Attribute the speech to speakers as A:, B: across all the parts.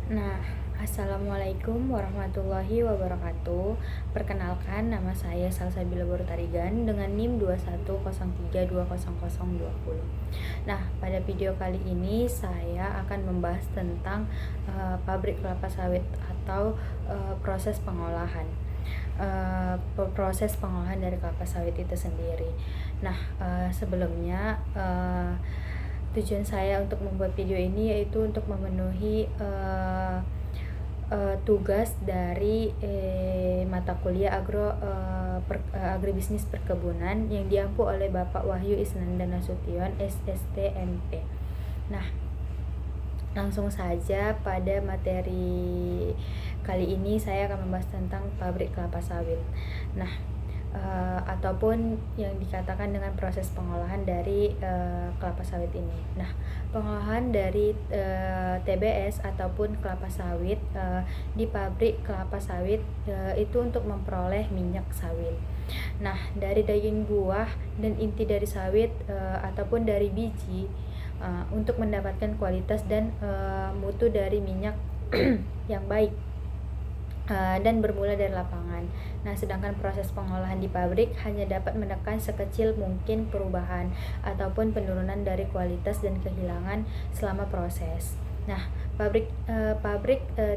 A: Nah, Assalamualaikum warahmatullahi wabarakatuh. Perkenalkan, nama saya Salsabila Bortarigan dengan NIM 2103200020. Nah, pada video kali ini saya akan membahas tentang pabrik kelapa sawit atau proses pengolahan. Proses pengolahan dari kelapa sawit itu sendiri. Nah, sebelumnya tujuan saya untuk membuat video ini yaitu untuk memenuhi tugas dari mata kuliah agribisnis perkebunan yang diampu oleh Bapak Wahyu Isnanda Nasution SSTMP. Nah, langsung saja pada materi kali ini saya akan membahas tentang pabrik kelapa sawit. Nah, ataupun yang dikatakan dengan proses pengolahan dari kelapa sawit ini. Nah, pengolahan dari TBS ataupun kelapa sawit di pabrik kelapa sawit itu untuk memperoleh minyak sawit. Nah, dari daging buah dan inti dari sawit ataupun dari biji untuk mendapatkan kualitas dan mutu dari minyak yang baik dan bermula dari lapangan. Nah, sedangkan proses pengolahan di pabrik hanya dapat menekan sekecil mungkin perubahan ataupun penurunan dari kualitas dan kehilangan selama proses. Nah, pabrik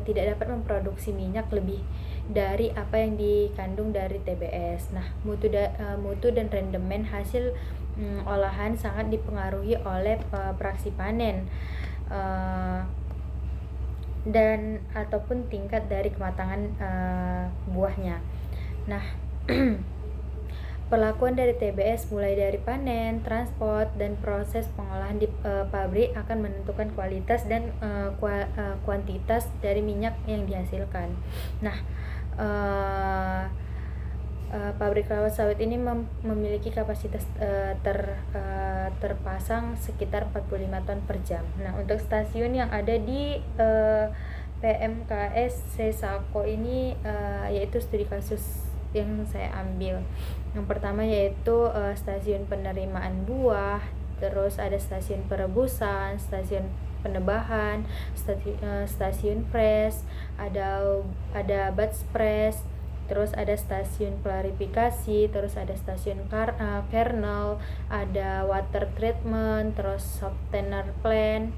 A: tidak dapat memproduksi minyak lebih dari apa yang dikandung dari TBS. Nah, mutu dan rendemen hasil olahan sangat dipengaruhi oleh praksi panen dan ataupun tingkat dari kematangan buahnya. Nah, perlakuan dari TBS mulai dari panen, transport, dan proses pengolahan di pabrik akan menentukan kualitas dan kuantitas dari minyak yang dihasilkan. Nah, pabrik kelapa sawit ini memiliki kapasitas terpasang sekitar 45 ton per jam. Nah, untuk stasiun yang ada di PMKS Sesako ini yaitu studi kasus yang saya ambil. Yang pertama yaitu stasiun penerimaan buah, terus ada stasiun perebusan, stasiun penebahan, stasiun press, ada batch press, terus ada stasiun klarifikasi, terus ada stasiun kernel, ada water treatment, terus softener plant,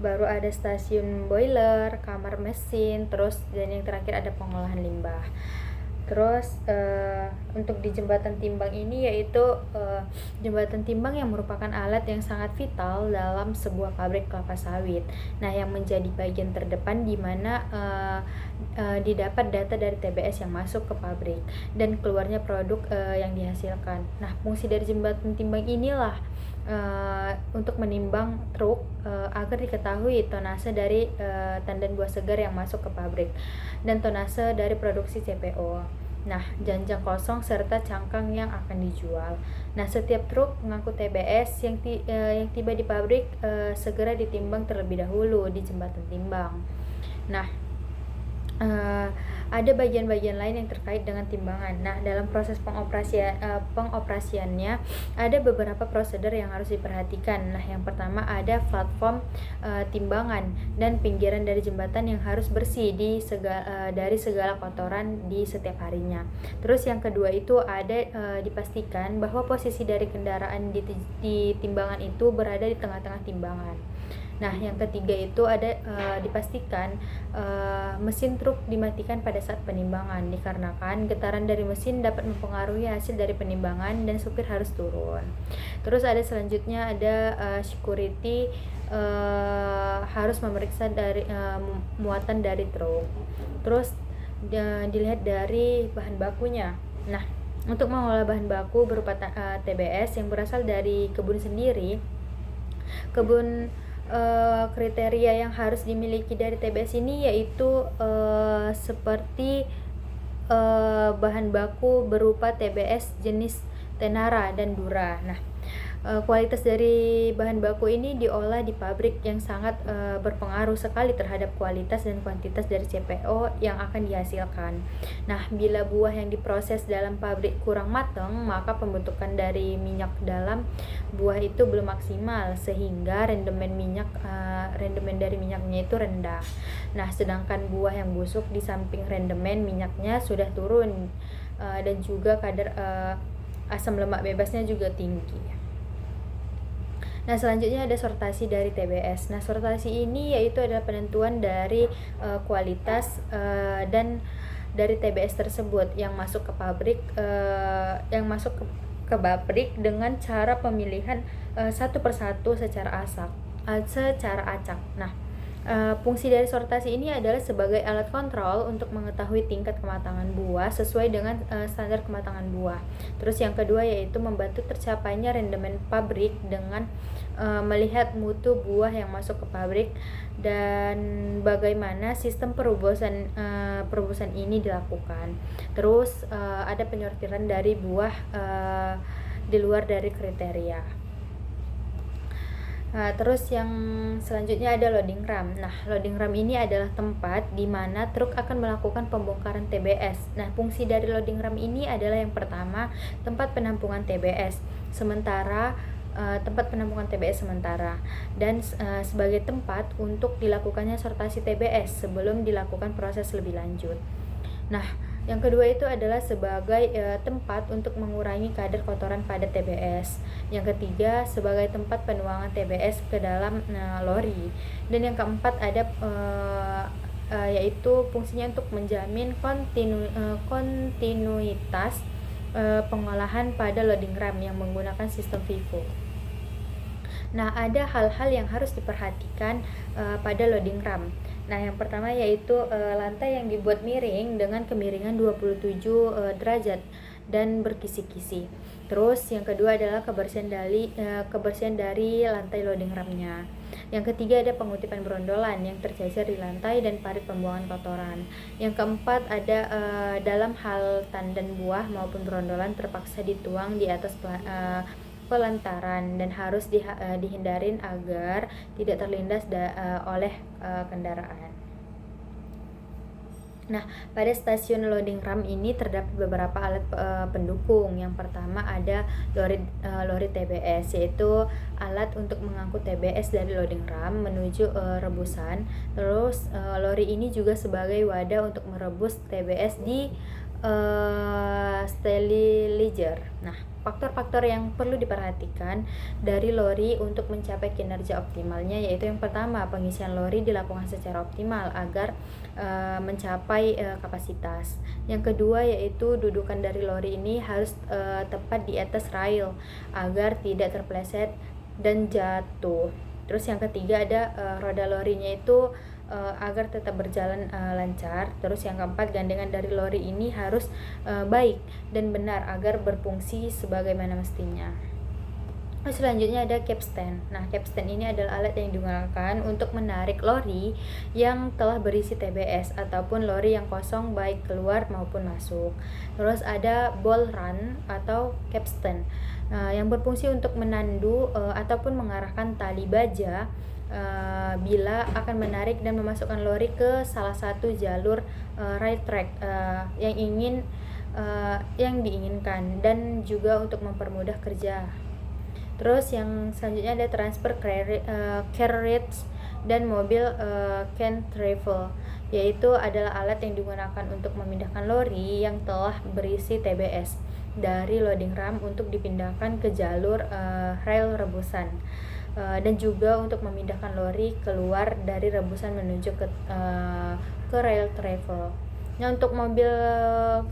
A: baru ada stasiun boiler, kamar mesin, terus dan yang terakhir ada pengolahan limbah. Terus untuk di jembatan timbang ini yaitu jembatan timbang yang merupakan alat yang sangat vital dalam sebuah pabrik kelapa sawit. Nah, yang menjadi bagian terdepan di mana didapat data dari TBS yang masuk ke pabrik dan keluarnya produk yang dihasilkan. Nah, fungsi dari jembatan timbang inilah untuk menimbang truk agar diketahui tonase dari tandan buah segar yang masuk ke pabrik dan tonase dari produksi CPO. Nah, janjang kosong serta cangkang yang akan dijual. Nah, setiap truk mengangkut TBS yang tiba di pabrik segera ditimbang terlebih dahulu di jembatan timbang. Nah, ada bagian-bagian lain yang terkait dengan timbangan. Nah, dalam proses pengoperasiannya ada beberapa prosedur yang harus diperhatikan. Nah, yang pertama ada platform timbangan dan pinggiran dari jembatan yang harus bersih dari segala kotoran di setiap harinya. Terus yang kedua itu ada dipastikan bahwa posisi dari kendaraan di timbangan itu berada di tengah-tengah timbangan. Nah, yang ketiga itu ada dipastikan mesin truk dimatikan pada saat penimbangan dikarenakan getaran dari mesin dapat mempengaruhi hasil dari penimbangan dan supir harus turun. Terus ada selanjutnya ada security harus memeriksa dari muatan dari truk. Terus dilihat dari bahan bakunya. Nah, untuk mengolah bahan baku berupa TBS yang berasal dari kebun sendiri, kriteria yang harus dimiliki dari TBS ini yaitu seperti bahan baku berupa TBS jenis Tenara dan Dura. Nah, Kualitas dari bahan baku ini diolah di pabrik yang sangat berpengaruh sekali terhadap kualitas dan kuantitas dari CPO yang akan dihasilkan. Nah, bila buah yang diproses dalam pabrik kurang matang, maka pembentukan dari minyak dalam buah itu belum maksimal sehingga rendemen dari minyaknya itu rendah. Nah, sedangkan buah yang busuk di samping rendemen minyaknya sudah turun dan juga kadar asam lemak bebasnya juga tinggi. Nah, selanjutnya ada sortasi dari TBS. Nah, sortasi ini yaitu adalah penentuan dari kualitas dan dari TBS tersebut yang masuk ke pabrik ke pabrik dengan cara pemilihan satu persatu secara acak. Nah, fungsi dari sortasi ini adalah sebagai alat kontrol untuk mengetahui tingkat kematangan buah sesuai dengan standar kematangan buah. Terus yang kedua yaitu membantu tercapainya rendemen pabrik dengan melihat mutu buah yang masuk ke pabrik dan bagaimana sistem perubusan ini dilakukan. Terus ada penyortiran dari buah di luar dari kriteria. Nah, terus yang selanjutnya ada loading ram. Nah, loading ram ini adalah tempat di mana truk akan melakukan pembongkaran TBS. Nah, fungsi dari loading ram ini adalah yang pertama, tempat penampungan TBS sementara dan sebagai tempat untuk dilakukannya sortasi TBS sebelum dilakukan proses lebih lanjut. Nah, yang kedua itu adalah sebagai tempat untuk mengurangi kadar kotoran pada TBS. Yang ketiga sebagai tempat penuangan TBS ke dalam lori. Dan yang keempat ada yaitu fungsinya untuk menjamin kontinuitas pengolahan pada loading ram yang menggunakan sistem FIFO. Nah, ada hal-hal yang harus diperhatikan pada loading ram. Nah, yang pertama yaitu lantai yang dibuat miring dengan kemiringan 27 derajat dan berkisi-kisi. Terus yang kedua adalah kebersihan dari lantai loading ramnya. Yang ketiga ada pengutipan berondolan yang tercecer di lantai dan parit pembuangan kotoran. Yang keempat ada dalam hal tandan buah maupun berondolan terpaksa dituang di atas pelantaran dan harus dihindarin agar tidak terlindas oleh kendaraan. Nah, pada stasiun loading ram ini terdapat beberapa alat pendukung. Yang pertama ada lori TBS, yaitu alat untuk mengangkut TBS dari loading ram menuju rebusan. Terus lori ini juga sebagai wadah untuk merebus TBS di sterilizer. Nah, faktor-faktor yang perlu diperhatikan dari lori untuk mencapai kinerja optimalnya yaitu yang pertama, pengisian lori dilakukan secara optimal agar mencapai kapasitas. Yang kedua yaitu dudukan dari lori ini harus tepat di atas rail agar tidak terpeleset dan jatuh. Terus yang ketiga ada roda lorinya itu agar tetap berjalan lancar. Terus yang keempat, gandengan dari lori ini harus baik dan benar agar berfungsi sebagaimana mestinya. Selanjutnya ada capstan. Nah, capstan ini adalah alat yang digunakan untuk menarik lori yang telah berisi TBS ataupun lori yang kosong baik keluar maupun masuk. Terus ada ball run atau capstan yang berfungsi untuk menandu ataupun mengarahkan tali baja bila akan menarik dan memasukkan lori ke salah satu jalur rail track yang diinginkan dan juga untuk mempermudah kerja. Terus yang selanjutnya ada transfer carriage dan mobil can travel, yaitu adalah alat yang digunakan untuk memindahkan lori yang telah berisi TBS dari loading ram untuk dipindahkan ke jalur rail rebusan. Dan juga untuk memindahkan lori keluar dari rebusan menuju ke rail travel. Nah, untuk mobil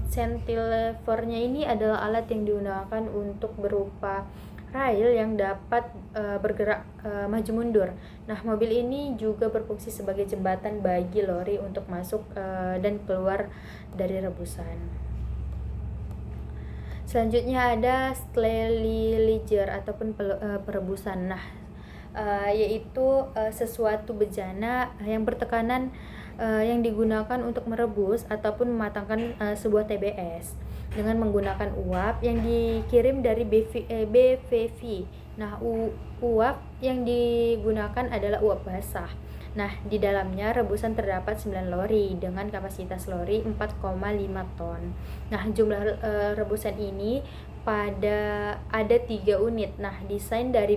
A: cantilevernya ini adalah alat yang digunakan untuk berupa rail yang dapat bergerak maju mundur. Nah, mobil ini juga berfungsi sebagai jembatan bagi lori untuk masuk dan keluar dari rebusan. Selanjutnya ada sterilizer ataupun perebusan. Nah, yaitu sesuatu bejana yang bertekanan yang digunakan untuk merebus ataupun mematangkan sebuah TBS. dengan menggunakan uap yang dikirim dari BVV. Nah, uap yang digunakan adalah uap basah. Nah, di dalamnya rebusan terdapat 9 lori dengan kapasitas lori 4,5 ton. Nah, jumlah rebusan ini ada 3 unit. Nah, desain dari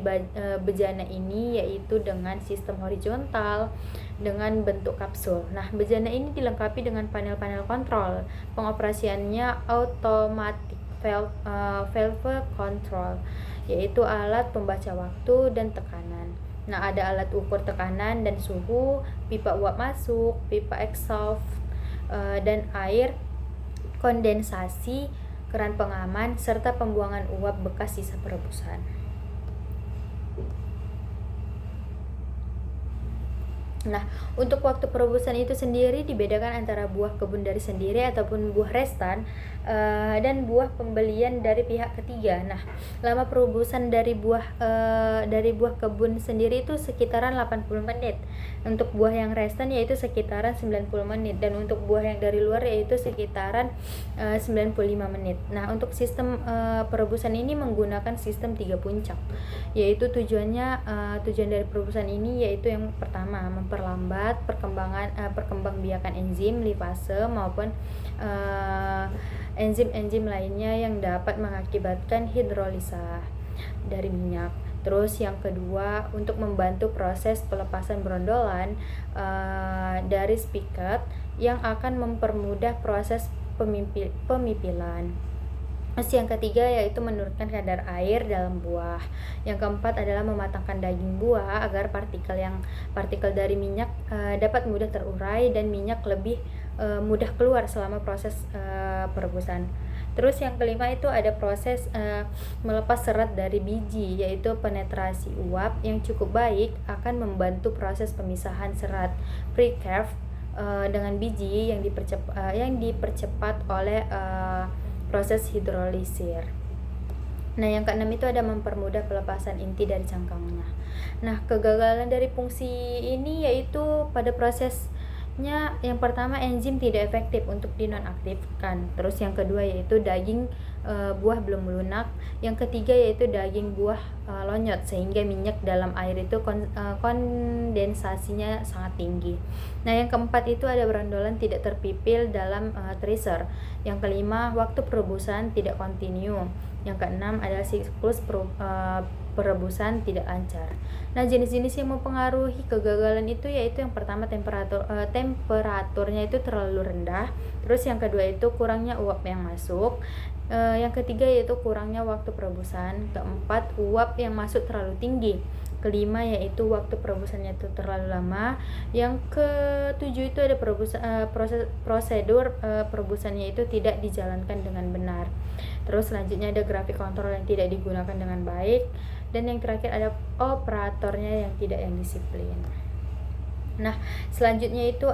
A: bejana ini yaitu dengan sistem horizontal dengan bentuk kapsul. Nah, bejana ini dilengkapi dengan panel-panel kontrol. Pengoperasiannya automatic valve control, yaitu alat pembaca waktu dan tekanan. Nah, ada alat ukur tekanan dan suhu, pipa uap masuk, pipa exhaust, dan air kondensasi, keran pengaman, serta pembuangan uap bekas sisa perebusan. Nah, untuk waktu perebusan itu sendiri dibedakan antara buah kebun dari sendiri ataupun buah restan dan buah pembelian dari pihak ketiga. Nah, lama perebusan dari buah kebun sendiri itu sekitaran 80 menit. Untuk buah yang restan yaitu sekitaran 90 menit, dan untuk buah yang dari luar yaitu sekitaran 95 menit. Nah, untuk sistem perebusan ini menggunakan sistem 3 puncak, yaitu tujuan dari perebusan ini yaitu yang pertama memperlambat perkembangbiakan enzim lipase maupun enzim-enzim lainnya yang dapat mengakibatkan hidrolisa dari minyak. Terus yang kedua, untuk membantu proses pelepasan brondolan dari spiket yang akan mempermudah proses pemipilan. Terus yang ketiga yaitu menurunkan kadar air dalam buah. Yang keempat adalah mematangkan daging buah agar partikel dari minyak dapat mudah terurai dan minyak lebih mudah keluar selama proses perebusan. Terus yang kelima itu ada proses melepas serat dari biji, yaitu penetrasi uap yang cukup baik akan membantu proses pemisahan serat precurve dengan biji yang dipercepat oleh proses hidrolisir. Nah, yang keenam itu ada mempermudah pelepasan inti dari cangkangnya. Nah, kegagalan dari fungsi ini yaitu pada prosesnya yang pertama enzim tidak efektif untuk dinonaktifkan. Terus yang kedua yaitu daging buah belum melunak. Yang ketiga yaitu daging buah lonyot sehingga minyak dalam air itu kondensasinya sangat tinggi. Nah, yang keempat itu ada brondolan tidak terpipil dalam tracer. Yang kelima, waktu perebusan tidak kontinu. Yang keenam adalah siklus perebusan tidak lancar. Nah, jenis-jenis yang mempengaruhi kegagalan itu yaitu yang pertama temperaturnya itu terlalu rendah. Terus yang kedua itu kurangnya uap yang masuk. Yang ketiga yaitu kurangnya waktu perebusan. Keempat, uap yang masuk terlalu tinggi. Kelima yaitu waktu perebusannya itu terlalu lama. Yang ketujuh itu ada prosedur perebusannya itu tidak dijalankan dengan benar. Terus selanjutnya ada grafik kontrol yang tidak digunakan dengan baik, dan yang terakhir ada operatornya yang tidak disiplin. Nah, selanjutnya itu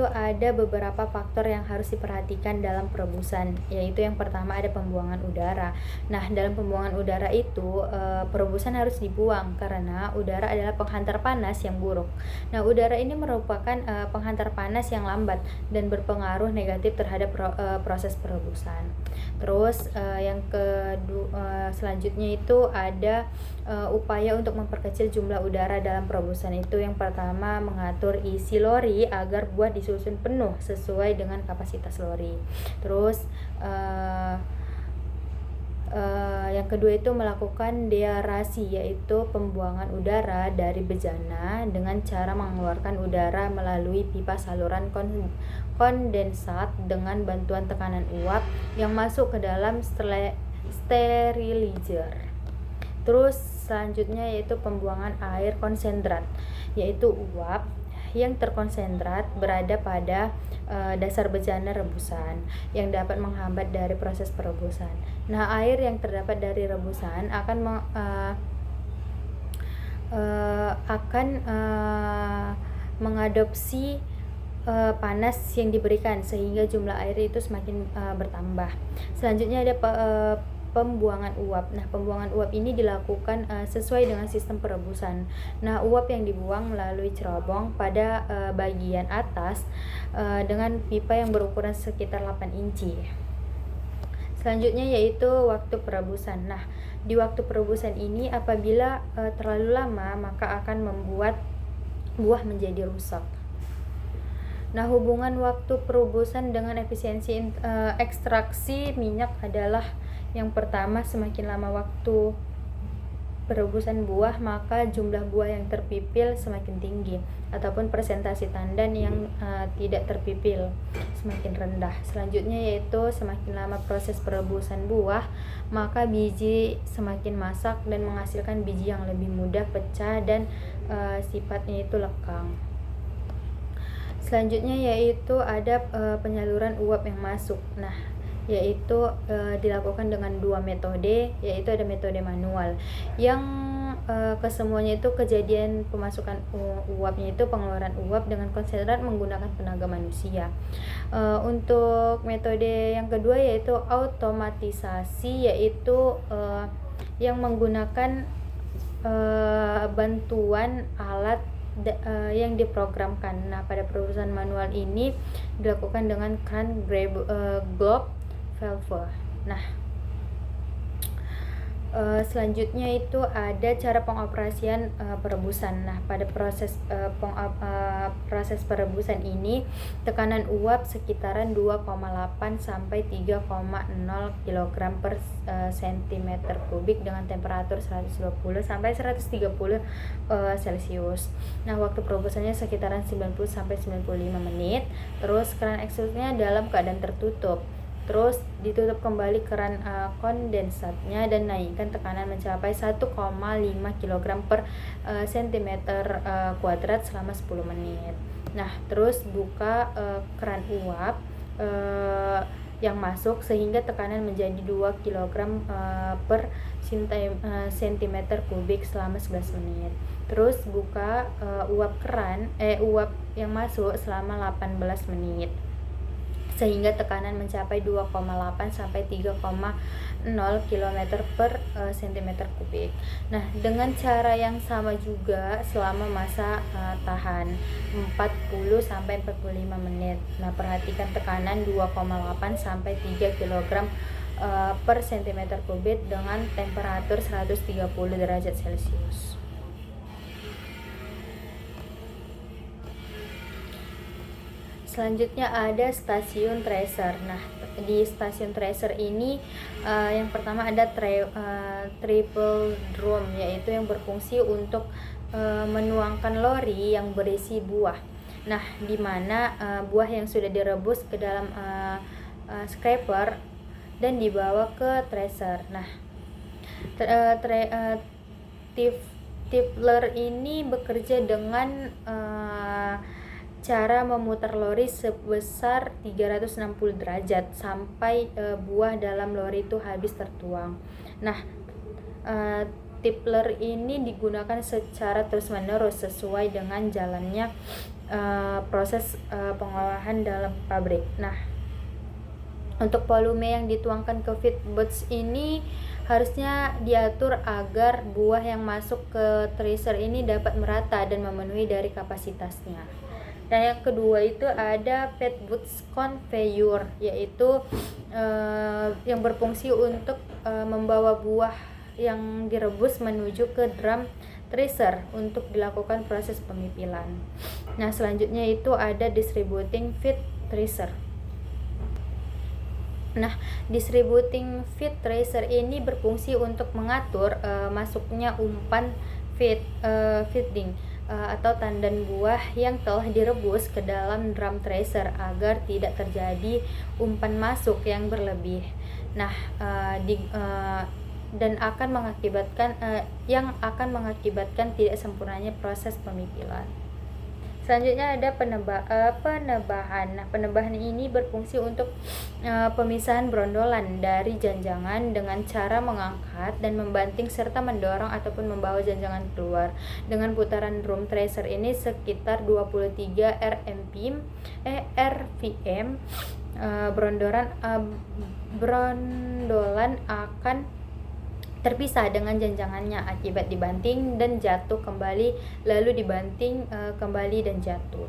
A: ada beberapa faktor yang harus diperhatikan dalam perebusan, yaitu yang pertama ada pembuangan udara. Nah, dalam pembuangan udara itu perebusan harus dibuang karena udara adalah penghantar panas yang buruk. Nah, udara ini merupakan penghantar panas yang lambat dan berpengaruh negatif terhadap proses perebusan. Terus selanjutnya itu ada upaya untuk memperkecil jumlah udara dalam perebusan itu. Yang pertama mengatur isi lori agar buah disusun penuh sesuai dengan kapasitas lori. Terus yang kedua itu melakukan deaerasi, yaitu pembuangan udara dari bejana dengan cara mengeluarkan udara melalui pipa saluran kondensat dengan bantuan tekanan uap yang masuk ke dalam sterilizer. Terus selanjutnya yaitu pembuangan air konsentrat, yaitu uap yang terkonsentrat berada pada dasar bejana rebusan yang dapat menghambat dari proses perebusan. Nah, air yang terdapat dari rebusan akan mengadopsi panas yang diberikan sehingga jumlah air itu semakin bertambah. Selanjutnya ada pembuangan uap. Nah, pembuangan uap ini dilakukan sesuai dengan sistem perebusan. Nah, uap yang dibuang melalui cerobong pada bagian atas dengan pipa yang berukuran sekitar 8 inci. Selanjutnya yaitu waktu perebusan. Nah, di waktu perebusan ini apabila terlalu lama maka akan membuat buah menjadi rusak. Nah, hubungan waktu perebusan dengan efisiensi ekstraksi minyak adalah yang pertama, semakin lama waktu perebusan buah maka jumlah buah yang terpipil semakin tinggi ataupun persentase tandan yang tidak terpipil semakin rendah. Selanjutnya yaitu semakin lama proses perebusan buah maka biji semakin masak dan menghasilkan biji yang lebih mudah pecah dan sifatnya itu lekang. Selanjutnya yaitu ada penyaluran uap yang masuk. Nah, yaitu dilakukan dengan dua metode, yaitu ada metode manual yang kesemuanya itu kejadian pemasukan uapnya itu pengeluaran uap dengan konsentrat menggunakan tenaga manusia. Untuk metode yang kedua yaitu automatisasi, yaitu yang menggunakan bantuan alat yang diprogramkan. Nah, pada perusahaan manual ini dilakukan dengan keran globe valve. Nah, selanjutnya itu ada cara pengoperasian perebusan. Nah, pada proses proses perebusan ini tekanan uap sekitaran 2,8 sampai 3,0 kg per cm kubik dengan temperatur 120 sampai 130 Celcius. Nah, waktu perebusannya sekitaran 90 sampai 95 menit. Terus keran ekshaustnya dalam keadaan tertutup. Terus ditutup kembali keran kondensatnya dan naikkan tekanan mencapai 1,5 kg per cm kuadrat selama 10 menit. Nah, terus buka keran uap yang masuk sehingga tekanan menjadi 2 kg per cm kubik selama 11 menit. Terus buka uap yang masuk selama 18 menit sehingga tekanan mencapai 2,8 sampai 3,0 km per cm kubik. Nah, dengan cara yang sama juga selama masa tahan 40 sampai 45 menit. Nah, perhatikan tekanan 2,8 sampai 3 kg per cm kubik dengan temperatur 130 derajat Celcius. Selanjutnya ada stasiun tracer. Nah, di stasiun tracer ini yang pertama ada triple drum, yaitu yang berfungsi untuk menuangkan lori yang berisi buah. Nah, di mana buah yang sudah direbus ke dalam scraper dan dibawa ke tracer. Nah, tippler ini bekerja dengan cara memutar lori sebesar 360 derajat sampai buah dalam lori itu habis tertuang. Nah, tippler ini digunakan secara terus-menerus sesuai dengan jalannya proses pengolahan dalam pabrik. Nah, untuk volume yang dituangkan ke feed box ini harusnya diatur agar buah yang masuk ke tracer ini dapat merata dan memenuhi dari kapasitasnya. Dan yang kedua itu ada feed box conveyor, yaitu yang berfungsi untuk membawa buah yang direbus menuju ke drum tracer untuk dilakukan proses pemipilan. Nah, selanjutnya itu ada distributing feed tracer. Nah, distributing feed tracer ini berfungsi untuk mengatur masuknya umpan feeding atau tandan buah yang telah direbus ke dalam drum tracer agar tidak terjadi umpan masuk yang berlebih. Nah, dan akan mengakibatkan tidak sempurnanya proses pemipilan. Selanjutnya ada penebahan. Nah, penebahan ini berfungsi untuk pemisahan brondolan dari janjangan dengan cara mengangkat dan membanting serta mendorong ataupun membawa janjangan keluar. Dengan putaran drum tracer ini sekitar 23 RPM, brondolan akan terpisah dengan janjangannya akibat dibanting dan jatuh kembali, lalu dibanting kembali dan jatuh.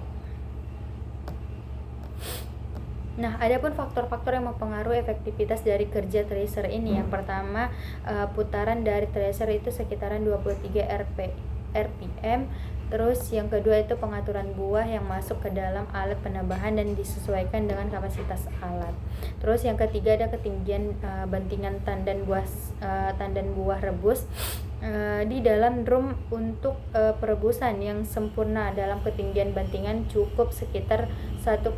A: Nah, adapun faktor-faktor yang mempengaruhi efektivitas dari kerja tracer ini, yang pertama putaran dari tracer itu sekitaran 23 RPM. Terus yang kedua itu pengaturan buah yang masuk ke dalam alat penambahan dan disesuaikan dengan kapasitas alat. Terus yang ketiga ada ketinggian bantingan tandan buah rebus di dalam drum untuk perebusan yang sempurna dalam ketinggian bantingan cukup sekitar 1,2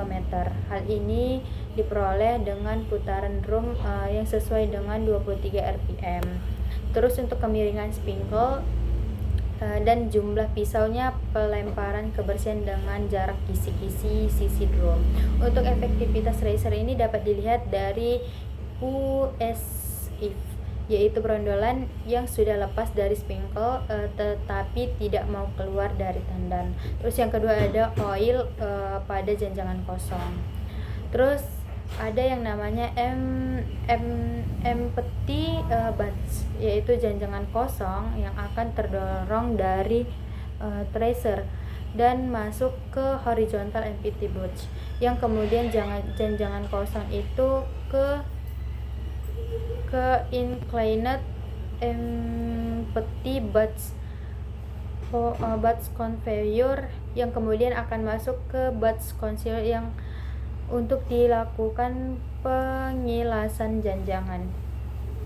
A: meter. Hal ini diperoleh dengan putaran drum yang sesuai dengan 23 RPM. Terus untuk kemiringan spinkel dan jumlah pisaunya, pelemparan kebersihan dengan jarak kisi-kisi sisi drum. Untuk efektivitas racer ini dapat dilihat dari USIF, yaitu brondolan yang sudah lepas dari spinkel tetapi tidak mau keluar dari tandan. Terus yang kedua ada oil pada janjangan kosong. Terus ada yang namanya empty batch, yaitu janjangan kosong yang akan terdorong dari tracer dan masuk ke horizontal empty batch, yang kemudian janjangan kosong itu ke inclined empty batch conveyor, yang kemudian akan masuk ke batch concealer yang untuk dilakukan pengilasan janjangan.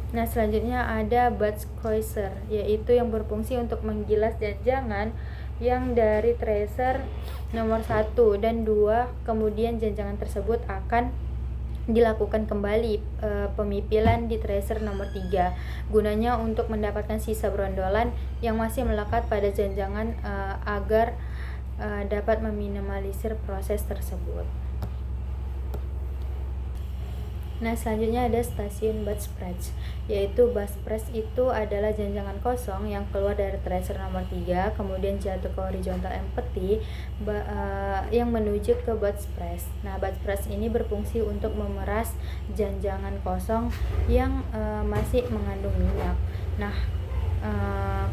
A: Nah, selanjutnya ada batch cruiser, yaitu yang berfungsi untuk menggilas janjangan yang dari tracer nomor 1 dan 2, kemudian janjangan tersebut akan dilakukan kembali pemipilan di tracer nomor 3, gunanya untuk mendapatkan sisa brondolan yang masih melekat pada janjangan agar dapat meminimalisir proses tersebut. Nah, selanjutnya ada stasiun batch press, yaitu batch press itu adalah janjangan kosong yang keluar dari tracer nomor 3 kemudian jatuh ke horizontal empty yang menuju ke batch press. Nah, batch press ini berfungsi untuk memeras janjangan kosong yang masih mengandung minyak. Nah,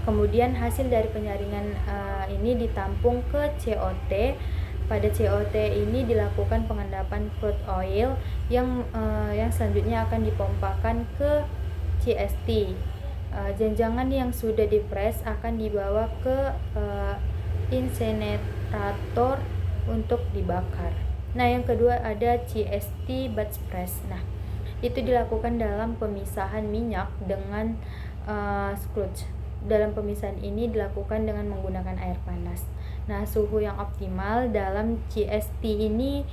A: kemudian hasil dari penyaringan ini ditampung ke COT. Pada COT ini dilakukan pengendapan crude oil yang selanjutnya akan dipompakan ke CST. Janjangan yang sudah dipres akan dibawa ke insinerator untuk dibakar. Nah, yang kedua ada CST batch press. Nah, itu dilakukan dalam pemisahan minyak dengan sludge. Dalam pemisahan ini dilakukan dengan menggunakan air panas. Nah, suhu yang optimal dalam CST ini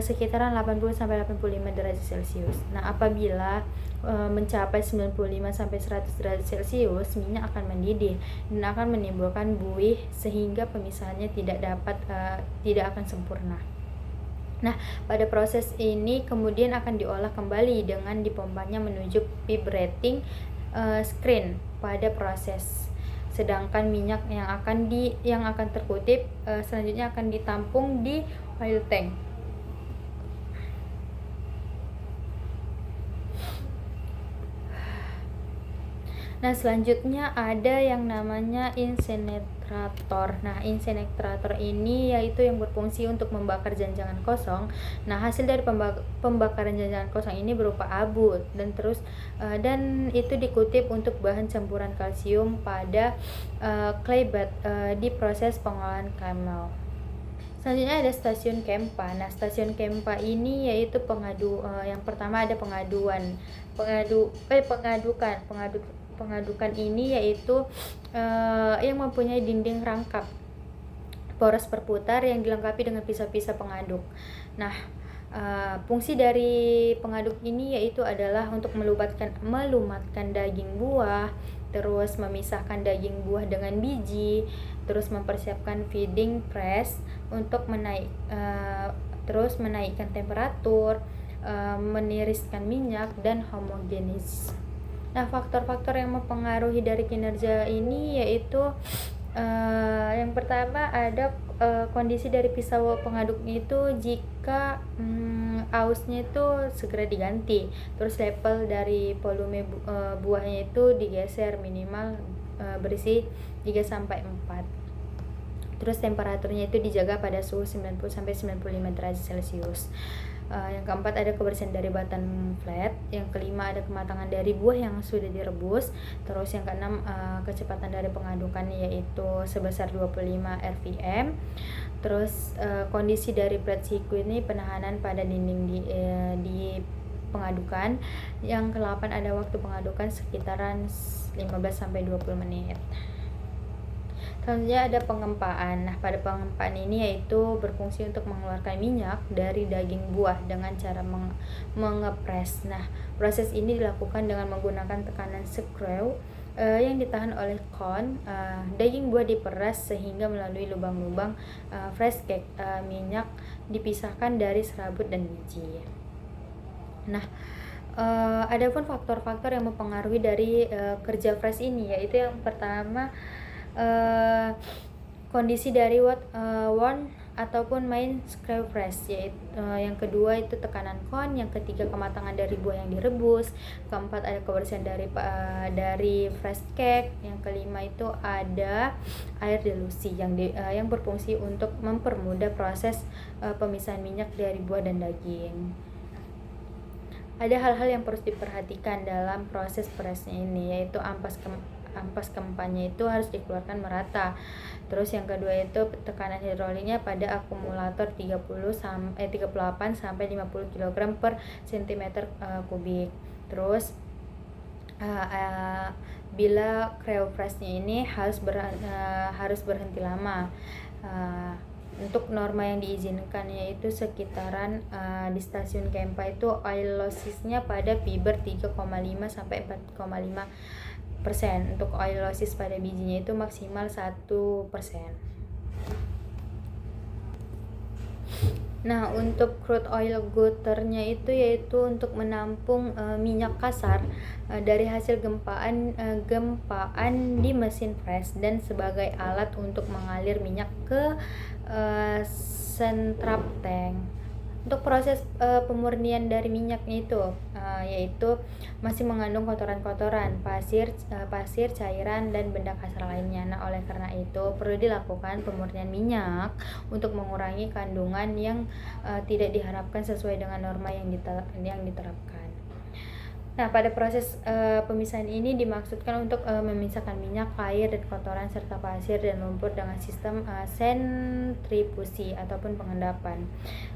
A: sekitaran 80-85 derajat Celcius. Nah, apabila mencapai 95-100 derajat Celcius, minyak akan mendidih dan akan menimbulkan buih sehingga pemisahannya tidak akan sempurna. Nah, pada proses ini kemudian akan diolah kembali dengan dipompanya menuju vibrating screen pada proses. Sedangkan minyak yang akan terkutip selanjutnya akan ditampung di oil tank. Nah, selanjutnya ada yang namanya insinerator. Nah, insinerator ini yaitu yang berfungsi untuk membakar janjangan kosong. Nah, hasil dari pembakaran janjangan kosong ini berupa abu dan itu dikutip untuk bahan campuran kalsium pada clay bed di proses pengolahan Camel. Selanjutnya ada stasiun Kempa. Nah, stasiun Kempa ini yaitu yang pertama ada pengadukan ini yaitu yang mempunyai dinding rangkap poros berputar yang dilengkapi dengan pisau-pisau pengaduk. Nah, fungsi dari pengaduk ini yaitu adalah untuk melumatkan daging buah, terus memisahkan daging buah dengan biji, terus mempersiapkan feeding press untuk menaikkan temperatur, meniriskan minyak dan homogenis. Nah, faktor-faktor yang mempengaruhi dari kinerja ini yaitu yang pertama ada kondisi dari pisau pengaduk itu jika yang ausnya itu segera diganti. Terus level dari volume buahnya itu digeser minimal berisi 3 sampai 4. Terus temperaturnya itu dijaga pada suhu 90 sampai 95 derajat Celcius. Yang keempat ada kebersihan dari batang flat. Yang kelima ada kematangan dari buah yang sudah direbus. Terus yang keenam kecepatan dari pengadukan yaitu sebesar 25 rpm. Terus kondisi dari flat circuit ini penahanan pada dinding di pengadukan. Yang ke-8 ada waktu pengadukan sekitaran 15 sampai 20 menit. Selanjutnya ada pengempaan. Nah, pada pengempaan ini yaitu berfungsi untuk mengeluarkan minyak dari daging buah dengan cara mengepres. Nah, proses ini dilakukan dengan menggunakan tekanan screw yang ditahan oleh kon. Daging buah diperas sehingga melalui lubang-lubang fresh cake. Minyak dipisahkan dari serabut dan biji. Nah, ada pun faktor-faktor yang mempengaruhi dari kerja fresh ini, yaitu yang pertama kondisi dari worn ataupun main screw press, yaitu yang kedua itu tekanan kon, yang ketiga kematangan dari buah yang direbus, keempat ada kebersihan dari fresh cake, yang kelima itu ada air dilusi yang berfungsi untuk mempermudah proses pemisahan minyak dari buah dan daging. Ada hal-hal yang perlu diperhatikan dalam proses presnya ini, yaitu ampas kempanya itu harus dikeluarkan merata. Terus yang kedua itu tekanan hidroliknya pada akumulator 38 sampai 50 kg per cm kubik. Terus bila cryo pressnya ini harus berhenti lama. Untuk norma yang diizinkan yaitu sekitaran di stasiun Kempa itu oil lossesnya pada fiber 3,5 sampai 4,5%. Untuk oil losses pada bijinya itu maksimal 1%. Nah, untuk crude oil gutternya itu yaitu untuk menampung minyak kasar dari hasil gempaan di mesin press dan sebagai alat untuk mengalir minyak ke sentrap tank. Untuk proses pemurnian dari minyaknya itu yaitu masih mengandung kotoran-kotoran, pasir, cairan dan benda kasar lainnya. Nah, oleh karena itu perlu dilakukan pemurnian minyak untuk mengurangi kandungan yang tidak diharapkan sesuai dengan norma yang diterapkan. Nah, pada proses pemisahan ini dimaksudkan untuk memisahkan minyak, air, dan kotoran serta pasir dan lumpur dengan sistem sentrifusi ataupun pengendapan.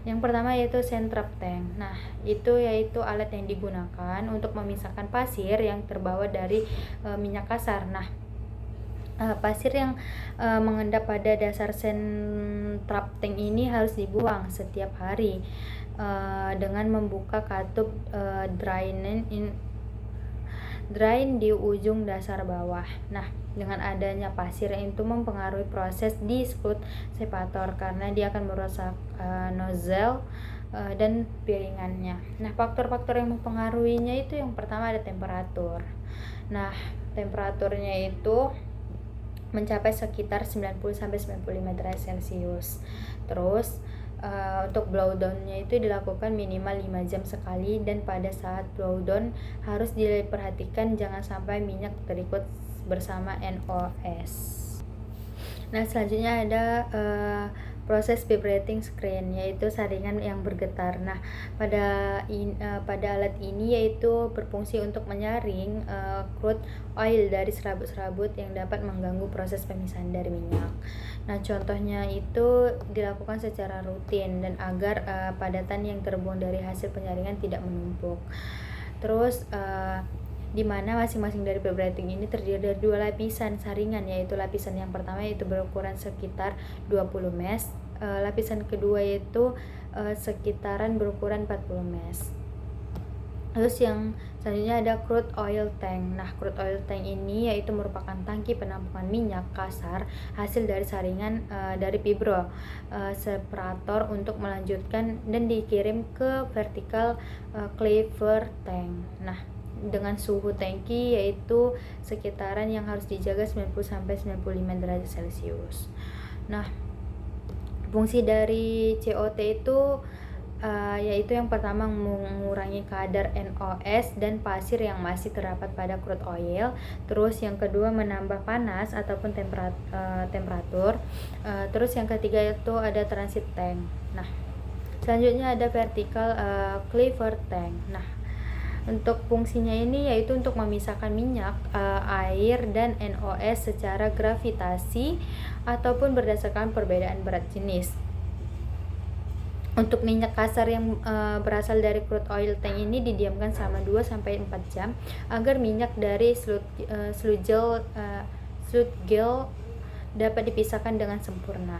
A: Yang pertama yaitu sentrap tank. Nah, itu yaitu alat yang digunakan untuk memisahkan pasir yang terbawa dari minyak kasar. Nah, pasir yang mengendap pada dasar sentrap tank ini harus dibuang setiap hari dengan membuka katup drain di ujung dasar bawah. Nah, dengan adanya pasir itu mempengaruhi proses di skut separator karena dia akan merusak nozzle dan piringannya. Nah, faktor-faktor yang mempengaruhinya itu yang pertama ada temperatur. Nah, temperaturnya itu mencapai sekitar 90 sampai 95 derajat Celcius. Terus untuk blowdown-nya itu dilakukan minimal 5 jam sekali, dan pada saat blowdown harus diperhatikan jangan sampai minyak terikut bersama NOS. Nah, selanjutnya ada proses vibrating screen, yaitu saringan yang bergetar. Nah, pada alat ini yaitu berfungsi untuk menyaring crude oil dari serabut-serabut yang dapat mengganggu proses pemisahan dari minyak. Nah, contohnya itu dilakukan secara rutin dan agar padatan yang terbuang dari hasil penyaringan tidak menumpuk. Terus di mana masing-masing dari vibrating ini terdiri dari 2 lapisan saringan, yaitu lapisan yang pertama yaitu berukuran sekitar 20 mesh, lapisan kedua yaitu sekitaran berukuran 40 mesh. Terus yang selanjutnya ada crude oil tank. Nah, crude oil tank ini yaitu merupakan tangki penampungan minyak kasar hasil dari saringan dari vibro separator untuk melanjutkan dan dikirim ke vertical cleaver tank. Nah, dengan suhu tangki yaitu sekitaran yang harus dijaga 90 sampai 95 derajat Celcius. Nah, fungsi dari COT itu yaitu yang pertama mengurangi kadar NOx dan pasir yang masih terdapat pada crude oil. Terus yang kedua menambah panas ataupun temperatur. Terus yang ketiga itu ada transit tank. Nah, selanjutnya ada vertical cleaver tank. Nah, untuk fungsinya ini yaitu untuk memisahkan minyak, air, dan NOx secara gravitasi ataupun berdasarkan perbedaan berat jenis. Untuk minyak kasar yang berasal dari crude oil tank ini didiamkan selama 2-4 jam agar minyak dari sludge gel dapat dipisahkan dengan sempurna.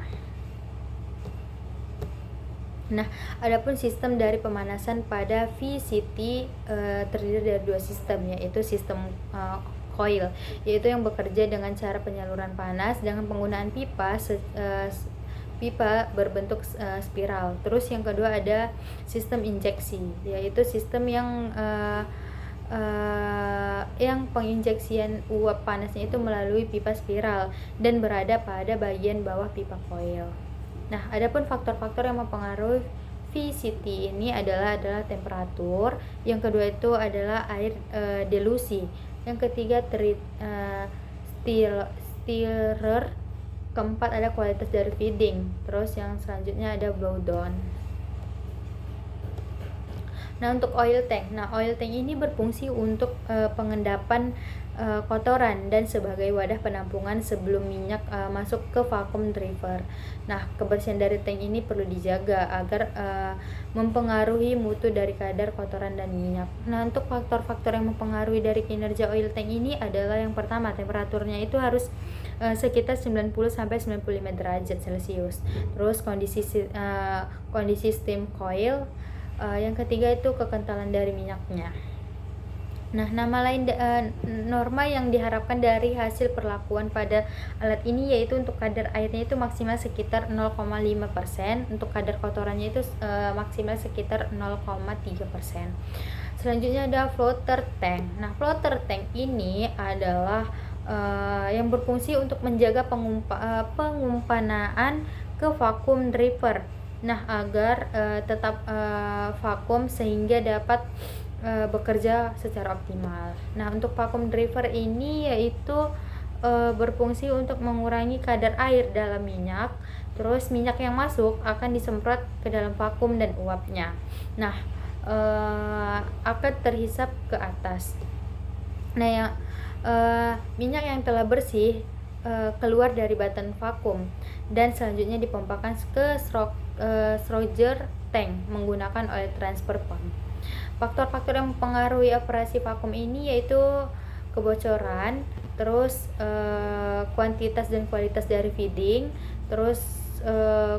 A: Nah, adapun sistem dari pemanasan pada VCT terdiri dari dua sistem, yaitu sistem coil, yaitu yang bekerja dengan cara penyaluran panas dengan penggunaan pipa berbentuk spiral. Terus yang kedua ada sistem injeksi, yaitu sistem yang penginjeksian uap panasnya itu melalui pipa spiral dan berada pada bagian bawah pipa coil. Nah, adapun faktor-faktor yang mempengaruhi VCT ini adalah temperatur, yang kedua itu adalah air dilusi, yang ketiga stirrer, keempat ada kualitas dari feeding, terus yang selanjutnya ada blow down. Nah, untuk oil tank. Nah, oil tank ini berfungsi untuk pengendapan kotoran dan sebagai wadah penampungan sebelum minyak masuk ke vacuum driver. Nah, kebersihan dari tank ini perlu dijaga agar mempengaruhi mutu dari kadar kotoran dan minyak. Nah, untuk faktor-faktor yang mempengaruhi dari kinerja oil tank ini adalah yang pertama, temperaturnya itu harus sekitar 90-95 derajat Celcius. Terus kondisi steam coil. Yang ketiga itu kekentalan dari minyaknya. Nah, norma yang diharapkan dari hasil perlakuan pada alat ini yaitu untuk kadar airnya itu maksimal sekitar 0,5%, untuk kadar kotorannya itu maksimal sekitar 0,3%. Selanjutnya ada floater tank. Nah, floater tank ini adalah yang berfungsi untuk menjaga pengumpanaan ke vacuum driver. Nah, agar tetap vakum sehingga dapat bekerja secara optimal. Nah, untuk vacuum driver ini yaitu berfungsi untuk mengurangi kadar air dalam minyak. Terus minyak yang masuk akan disemprot ke dalam vakum dan uapnya. Nah, akan terhisap ke atas. Nah, minyak yang telah bersih keluar dari batan vakum dan selanjutnya dipompakan ke Sludge tank menggunakan oil transfer pump. Faktor-faktor yang mempengaruhi operasi vakum ini yaitu kebocoran, terus kuantitas dan kualitas dari feeding, terus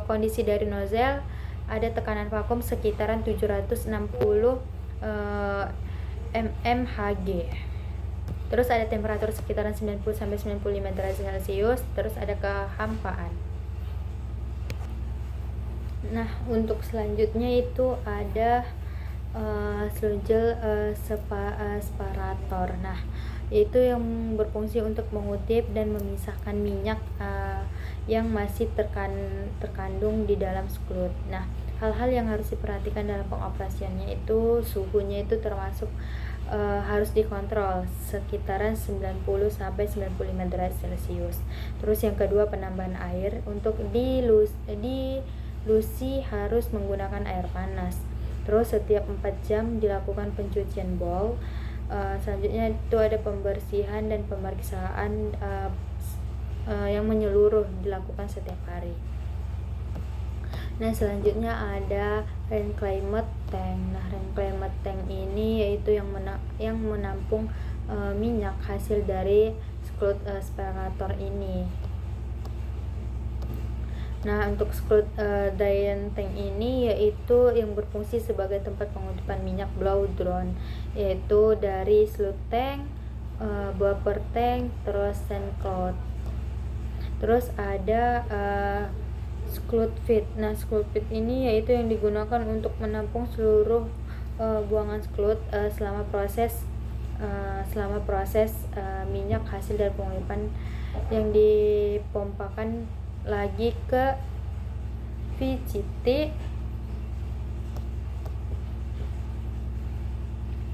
A: kondisi dari nozzle, ada tekanan vakum sekitaran 760 mmHg. Terus ada temperatur sekitaran 90-95 derajat Celcius, terus ada kehampaan. Nah, untuk selanjutnya itu ada sludge separator. Nah, yaitu yang berfungsi untuk mengutip dan memisahkan minyak yang masih terkandung di dalam sklut. Nah, hal-hal yang harus diperhatikan dalam pengoperasiannya itu suhunya itu termasuk harus dikontrol sekitaran 90-95 derajat Celcius. Terus yang kedua penambahan air, untuk dilusi harus menggunakan air panas. Terus setiap 4 jam dilakukan pencucian bowl. Selanjutnya itu ada pembersihan dan pemeriksaan yang menyeluruh dilakukan setiap hari. Nah, selanjutnya ada reclaimed tank. Nah, reclaimed tank ini yaitu yang menampung minyak hasil dari sklut separator ini. Nah, untuk sklut drying tank ini yaitu yang berfungsi sebagai tempat pengutipan minyak blow down, yaitu dari sludge tank, vapor tank, terus sand cloud. Terus ada sklut feed. Nah, sklut feed ini yaitu yang digunakan untuk menampung seluruh buangan sklut selama proses minyak hasil dari penguripan yang dipompakan lagi ke VCT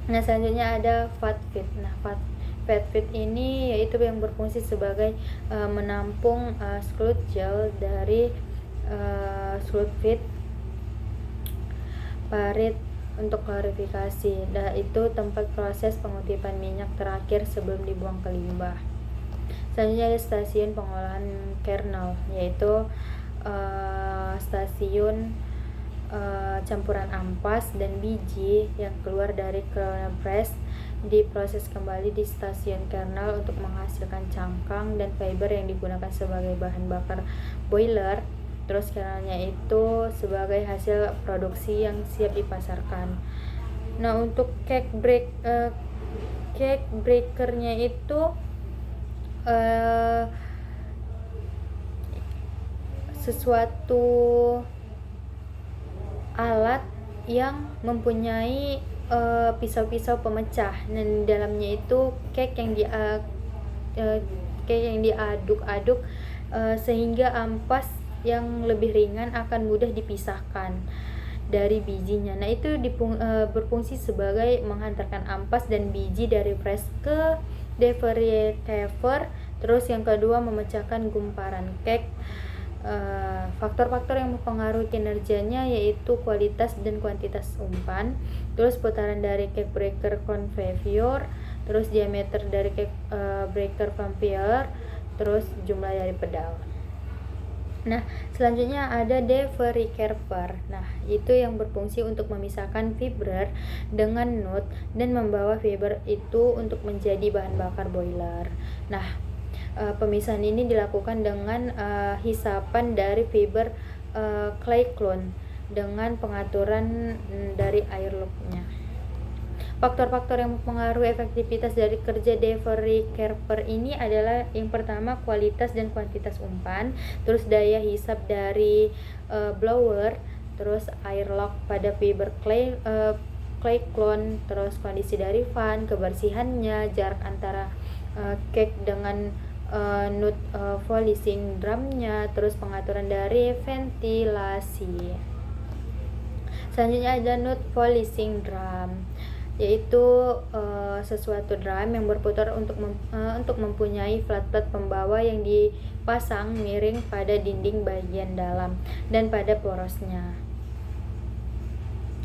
A: Nah, selanjutnya ada fat feed. Nah, fat feed ini yaitu yang berfungsi sebagai menampung screwed gel dari screwed feed parit untuk klarifikasi. Nah, itu tempat proses pengutipan minyak terakhir sebelum dibuang ke limbah. Selanjutnya ada stasiun pengolahan kernel, yaitu stasiun campuran ampas dan biji yang keluar dari kernel press diproses kembali di stasiun kernel untuk menghasilkan cangkang dan fiber yang digunakan sebagai bahan bakar boiler. Terus kernelnya itu sebagai hasil produksi yang siap dipasarkan. Nah, untuk cake breakernya itu sesuatu alat yang mempunyai pisau-pisau pemecah, dan dalamnya itu cake yang diaduk-aduk sehingga ampas yang lebih ringan akan mudah dipisahkan dari bijinya. Nah, itu berfungsi sebagai menghantarkan ampas dan biji dari press ke deferricator. Terus yang kedua, memecahkan gumparan cake. Faktor-faktor yang mempengaruhi kinerjanya yaitu kualitas dan kuantitas umpan, terus putaran dari cake breaker conveyor, terus diameter dari cake breaker vampire, terus jumlah dari pedal. Nah, selanjutnya ada deferricator. Nah, itu yang berfungsi untuk memisahkan fiber dengan nut dan membawa fiber itu untuk menjadi bahan bakar boiler. Nah, pemisahan ini dilakukan dengan hisapan dari fiber clay clone dengan pengaturan dari air lock-nya. Faktor-faktor yang mempengaruhi efektivitas dari kerja deferricator ini adalah yang pertama, kualitas dan kuantitas umpan, terus daya hisap dari blower, terus air lock pada fiber clay clone, terus kondisi dari fan, kebersihannya, jarak antara cake dengan nut polishing drumnya, terus pengaturan dari ventilasi. Selanjutnya ada nut polishing drum, yaitu sesuatu drum yang berputar untuk mempunyai plat-plat pembawa yang dipasang miring pada dinding bagian dalam dan pada porosnya.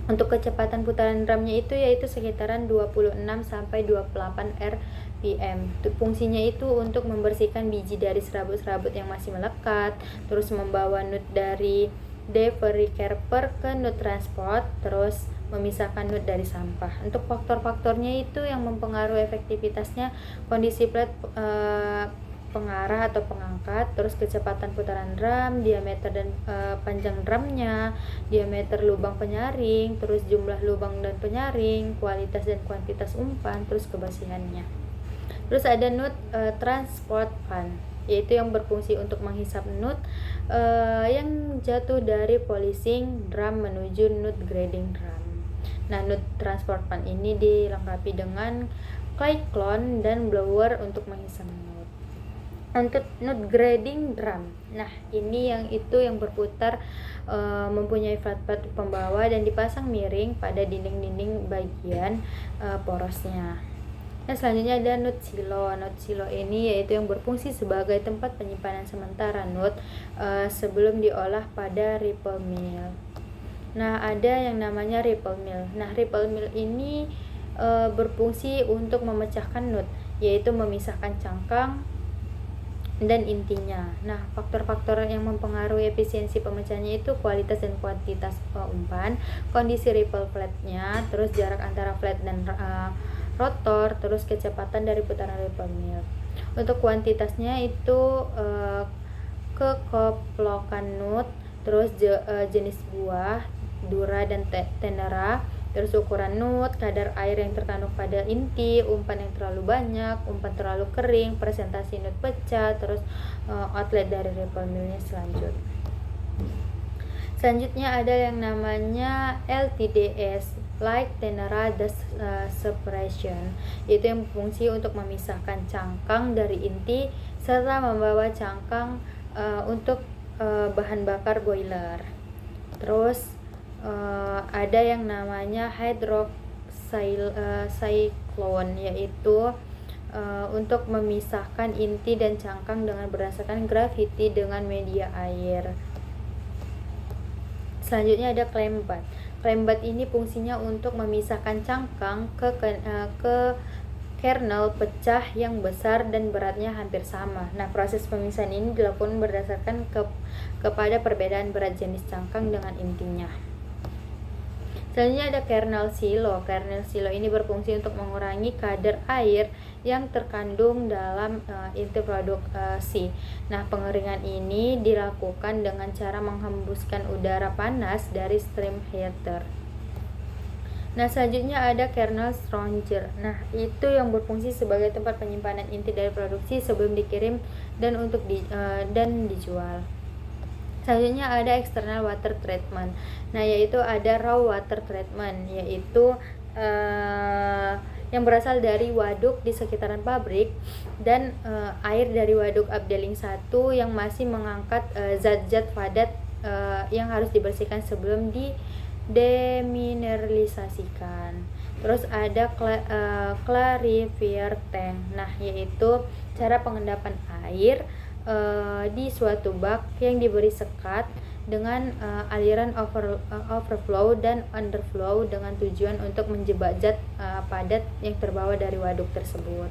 A: Untuk kecepatan putaran drumnya itu yaitu sekitaran 26 sampai 28 RPM. Fungsinya itu untuk membersihkan biji dari serabut-serabut yang masih melekat, terus membawa nut dari deferricator ke nut transport, terus memisahkan nut dari sampah. Untuk faktor-faktornya itu yang mempengaruhi efektivitasnya, kondisi plat pengarah atau pengangkat, terus kecepatan putaran drum, diameter dan panjang drumnya, diameter lubang penyaring, terus jumlah lubang dan penyaring, kualitas dan kuantitas umpan, terus kebersihannya. Terus ada nut transport fan, yaitu yang berfungsi untuk menghisap nut yang jatuh dari polishing drum menuju nut grading drum. Nah, nut transport fan ini dilengkapi dengan clay clone dan blower untuk menghisap nut. Untuk nut grading drum, nah ini yang berputar mempunyai plat-plat pembawa dan dipasang miring pada dinding-dinding bagian porosnya. Nah, selanjutnya ada nut silo. Nut silo ini yaitu yang berfungsi sebagai tempat penyimpanan sementara nut sebelum diolah pada ripple mill. Nah, ada yang namanya ripple mill. Nah, ripple mill ini berfungsi untuk memecahkan nut, yaitu memisahkan cangkang dan intinya. Nah, faktor-faktor yang mempengaruhi efisiensi pemecahannya itu kualitas dan kuantitas umpan, kondisi ripple flatnya, terus jarak antara flat dan rotor, terus kecepatan dari putaran ripple mill. Untuk kuantitasnya itu kekoplokan nut, terus jenis buah, dura dan tenera, terus ukuran nut, kadar air yang terkandung pada inti, umpan yang terlalu banyak, umpan terlalu kering, presentasi nut pecah, terus outlet dari ripple millnya selanjutnya ada yang namanya LTDS, Light Tenera Dust Separation, yaitu yang berfungsi untuk memisahkan cangkang dari inti serta membawa cangkang untuk bahan bakar boiler. Terus ada yang namanya cyclone, yaitu untuk memisahkan inti dan cangkang dengan berdasarkan graviti dengan media air. Selanjutnya ada klembat. Klembat ini fungsinya untuk memisahkan cangkang ke kernel pecah yang besar dan beratnya hampir sama. Nah, proses pemisahan ini dilakukan berdasarkan kepada perbedaan berat jenis cangkang dengan intinya. Selanjutnya ada kernel silo. Kernel silo ini berfungsi untuk mengurangi kadar air yang terkandung dalam inti produksi. Nah, pengeringan ini dilakukan dengan cara menghembuskan udara panas dari stream heater. Nah, selanjutnya ada kernel storage. Nah, itu yang berfungsi sebagai tempat penyimpanan inti dari produksi sebelum dikirim dan dijual. Selanjutnya ada external water treatment. Nah, yaitu ada raw water treatment, yaitu yang berasal dari waduk di sekitaran pabrik dan air dari waduk Abdeling 1 yang masih mengangkat zat-zat padat yang harus dibersihkan sebelum demineralisasikan. Terus ada clarifier tank. Nah, yaitu cara pengendapan air di suatu bak yang diberi sekat dengan aliran overflow dan underflow dengan tujuan untuk menjebak zat padat yang terbawa dari waduk tersebut.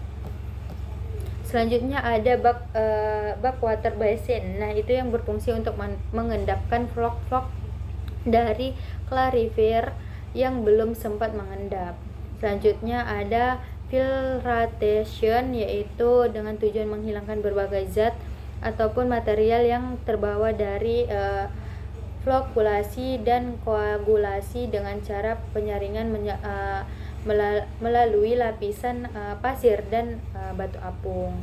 A: Selanjutnya ada bak water basin. Nah, itu yang berfungsi untuk mengendapkan vlog-vlog dari clarifier yang belum sempat mengendap. Selanjutnya ada filtration, yaitu dengan tujuan menghilangkan berbagai zat ataupun material yang terbawa dari flokulasi dan koagulasi dengan cara penyaringan melalui lapisan pasir dan batu apung.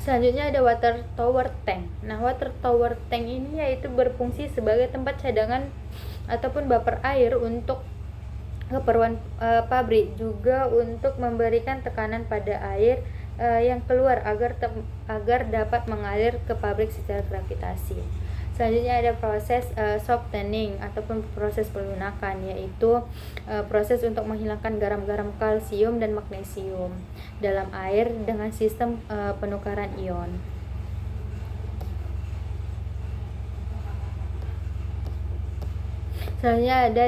A: Selanjutnya ada water tower tank. Nah, water tower tank ini yaitu berfungsi sebagai tempat cadangan ataupun buffer air untuk keperluan pabrik, juga untuk memberikan tekanan pada air yang keluar agar dapat mengalir ke pabrik secara gravitasi. Selanjutnya ada proses softening ataupun proses pelunakan, yaitu proses untuk menghilangkan garam-garam kalsium dan magnesium dalam air dengan sistem penukaran ion. Selanjutnya ada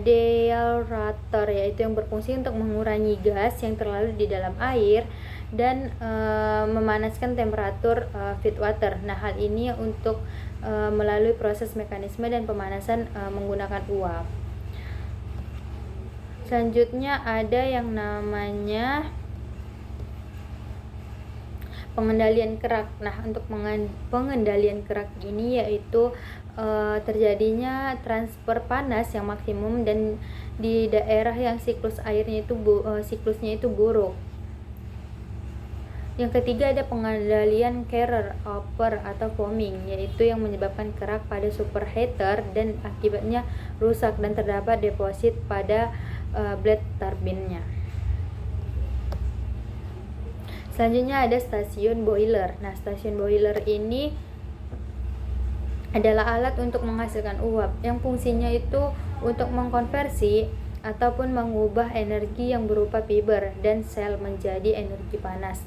A: deaerator, yaitu yang berfungsi untuk mengurangi gas yang terlalu di dalam air dan memanaskan temperatur feed water. Nah, hal ini untuk melalui proses mekanisme dan pemanasan menggunakan uap. Selanjutnya ada yang namanya pengendalian kerak. Nah, untuk pengendalian kerak ini yaitu terjadinya transfer panas yang maksimum dan di daerah yang siklusnya itu buruk. Yang ketiga ada pengendalian carrier over atau foaming, yaitu yang menyebabkan kerak pada superheater dan akibatnya rusak dan terdapat deposit pada blade turbinnya. Selanjutnya ada stasiun boiler. Nah, stasiun boiler ini adalah alat untuk menghasilkan uap yang fungsinya itu untuk mengkonversi ataupun mengubah energi yang berupa fiber dan sel menjadi energi panas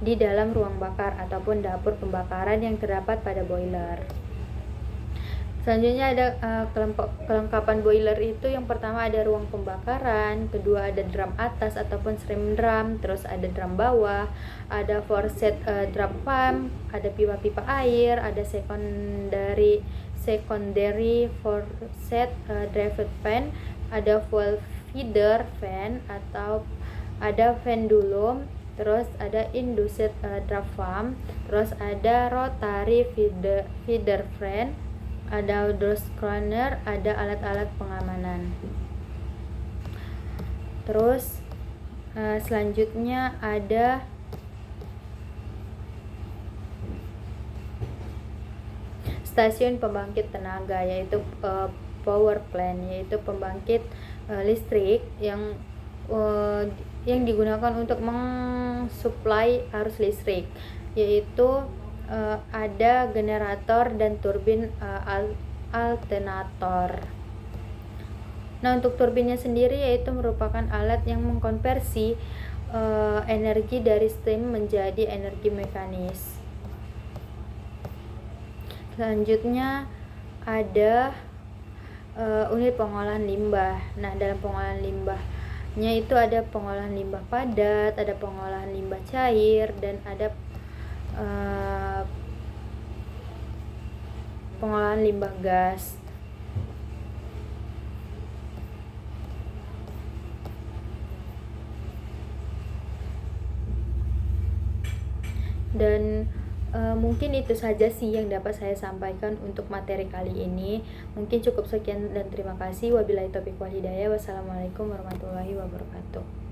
A: di dalam ruang bakar ataupun dapur pembakaran yang terdapat pada boiler. Selanjutnya ada kelengkapan boiler itu yang pertama ada ruang pembakaran, kedua ada drum atas ataupun stream drum, terus ada drum bawah, ada forced drum pump, ada pipa-pipa air, ada secondary forced driven fan, ada full feeder fan atau ada pendulum, terus ada induced draft pump, terus ada rotary feeder fan, ada door screener, ada alat-alat pengamanan. Terus selanjutnya ada stasiun pembangkit tenaga, yaitu power plant, yaitu pembangkit listrik yang digunakan untuk mensuplai arus listrik, yaitu ada generator dan turbin alternator. Nah, untuk turbinnya sendiri yaitu merupakan alat yang mengkonversi energi dari steam menjadi energi mekanis. Selanjutnya ada unit pengolahan limbah. Nah, dalam pengolahan limbahnya itu ada pengolahan limbah padat, ada pengolahan limbah cair, dan ada pengolahan limbah gas. Dan mungkin itu saja sih yang dapat saya sampaikan untuk materi kali ini. Mungkin cukup sekian dan terima kasih. Wabillahi taufiq wal hidayah. Wassalamualaikum warahmatullahi wabarakatuh.